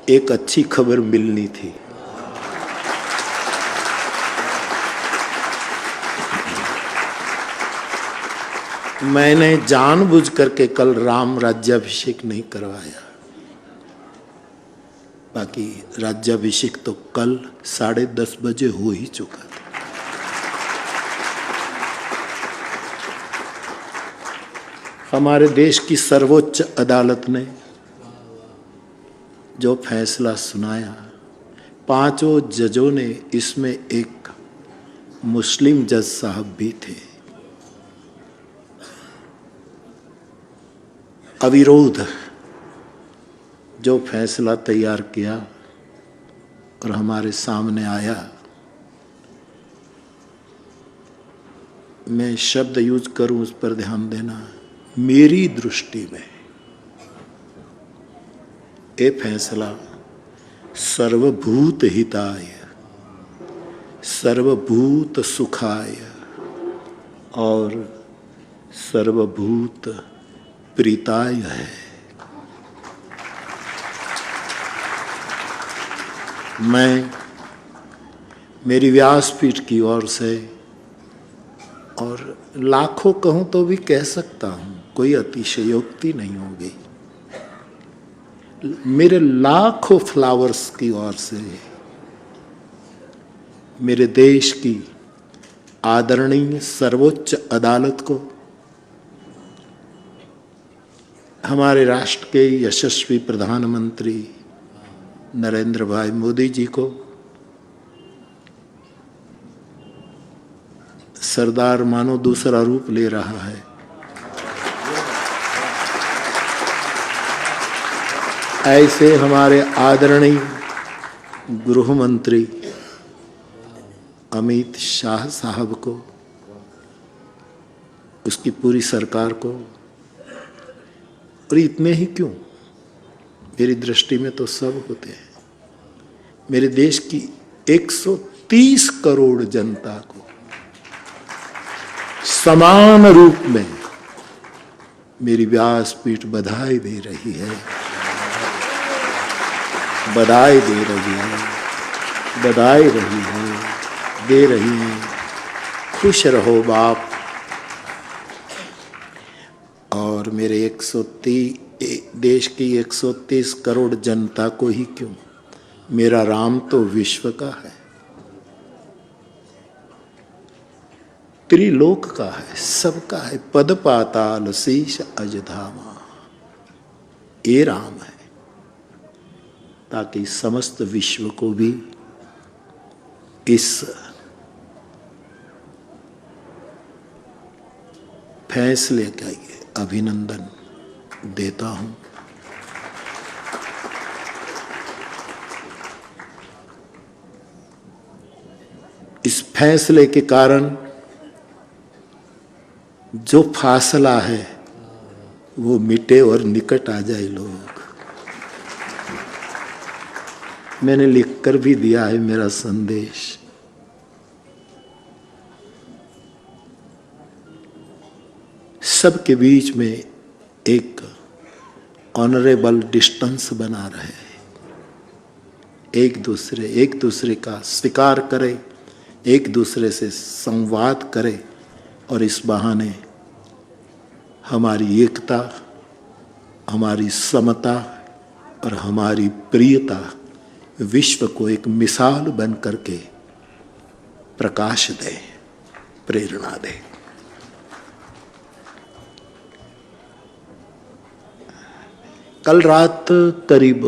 एक अच्छी खबर मिलनी थी। मैंने जानबूझ करके कल राम राज्याभिषेक नहीं करवाया, बाकी राज्याभिषेक तो कल 10:30 बजे हो ही चुका था। हमारे देश की सर्वोच्च अदालत ने जो फैसला सुनाया, 5 जजों ने, इसमें एक मुस्लिम जज साहब भी थे, अविरोध जो फैसला तैयार किया और हमारे सामने आया, मैं शब्द यूज करूं उस पर ध्यान देना, मेरी दृष्टि में ये फैसला सर्वभूत हिताय, सर्वभूत सुखाय और सर्वभूत प्रीताय है। मैं मेरी व्यासपीठ की ओर से, और लाखों कहूं तो भी कह सकता हूं, कोई अतिशयोक्ति नहीं होगी, मेरे लाखों फ्लावर्स की ओर से मेरे देश की आदरणीय सर्वोच्च अदालत को, हमारे राष्ट्र के यशस्वी प्रधानमंत्री नरेंद्र भाई मोदी जी को, सरदार मानो दूसरा रूप ले रहा है, ऐसे हमारे आदरणीय गृह मंत्री अमित शाह साहब को, उसकी पूरी सरकार को, और इतने ही क्यों, मेरी दृष्टि में तो सब होते हैं, मेरे देश की 130 करोड़ जनता को समान रूप में मेरी व्यासपीठ बधाई दे रही है, बधाई दे रही है, बधाई रही है, दे रही है। खुश रहो बाप। और मेरे 130 देश की 130 करोड़ जनता को ही क्यों, मेरा राम तो विश्व का है, त्रिलोक का है, सबका है, पद पाताल शीश अजधामा, ये राम है, ताकि समस्त विश्व को भी इस फैसले का अभिनंदन देता हूं। इस फैसले के कारण जो फासला है वो मिटे और निकट आ जाए लोग। मैंने लिखकर भी दिया है मेरा संदेश। सबके बीच में एक ऑनरेबल डिस्टेंस बना रहे, एक दूसरे का स्वीकार करे, एक दूसरे से संवाद करे, और इस बहाने हमारी एकता, हमारी समता और हमारी प्रियता विश्व को एक मिसाल बन करके प्रकाश दे, प्रेरणा दे। कल रात करीब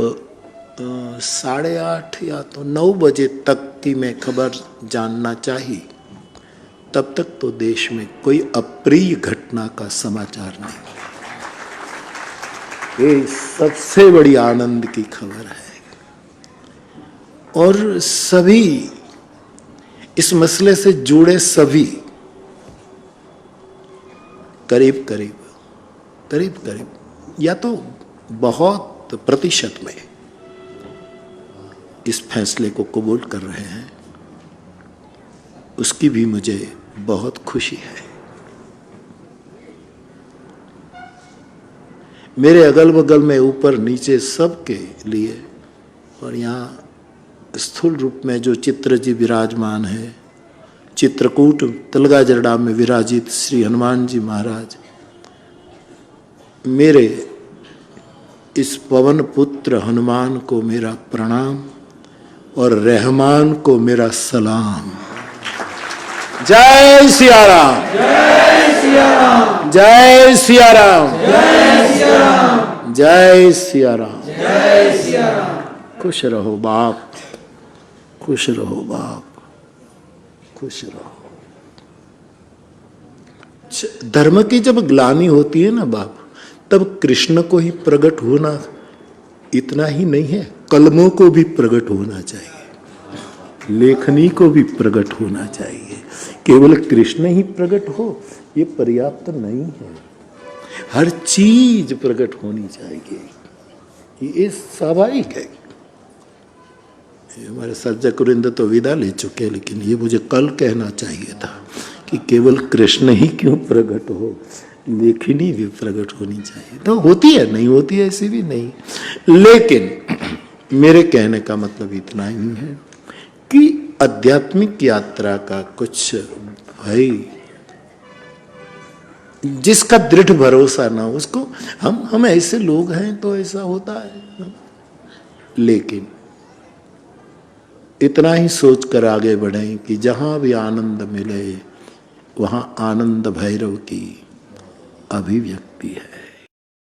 8:30 या तो 9 बजे तक की मैं खबर जानना चाहिए, तब तक तो देश में कोई अप्रिय घटना का समाचार नहीं। ये सबसे बड़ी आनंद की खबर है, और सभी इस मसले से जुड़े सभी करीब करीब या तो बहुत प्रतिशत में इस फैसले को कबूल कर रहे हैं, उसकी भी मुझे बहुत खुशी है। मेरे अगल बगल में ऊपर नीचे सबके लिए और यहाँ स्थूल रूप में जो चित्र जी विराजमान है, चित्रकूट तलगा जरडा में विराजित श्री हनुमान जी महाराज, मेरे इस पवन पुत्र हनुमान को मेरा प्रणाम और रहमान को मेरा सलाम। जय सिया राम, जय सिया राम, जय सिया राम, जय सिया राम, जय सिया राम। जय सिया राम। खुश रहो बाप, खुश रहो बाप, खुश रहो। धर्म की जब ग्लानि होती है ना बाप, तब कृष्ण को ही प्रकट होना इतना ही नहीं है, कलमों को भी प्रकट होना चाहिए, लेखनी को भी प्रकट होना चाहिए। केवल कृष्ण ही प्रकट हो ये पर्याप्त नहीं है, हर चीज प्रकट होनी चाहिए। ये स्वाभाविक है। ये हमारे सज्जक वृंद तो विदा ले चुके, लेकिन ये मुझे कल कहना चाहिए था कि केवल कृष्ण ही क्यों प्रकट हो, लेखनी भी प्रकट होनी चाहिए। तो होती है, नहीं होती है ऐसी भी नहीं, लेकिन मेरे कहने का मतलब इतना ही है कि आध्यात्मिक यात्रा का कुछ भाई जिसका दृढ़ भरोसा ना उसको, हम ऐसे लोग हैं तो ऐसा होता है, लेकिन इतना ही सोचकर आगे बढ़ें कि जहां भी आनंद मिले वहां आनंद भैरव की अभिव्यक्ति है।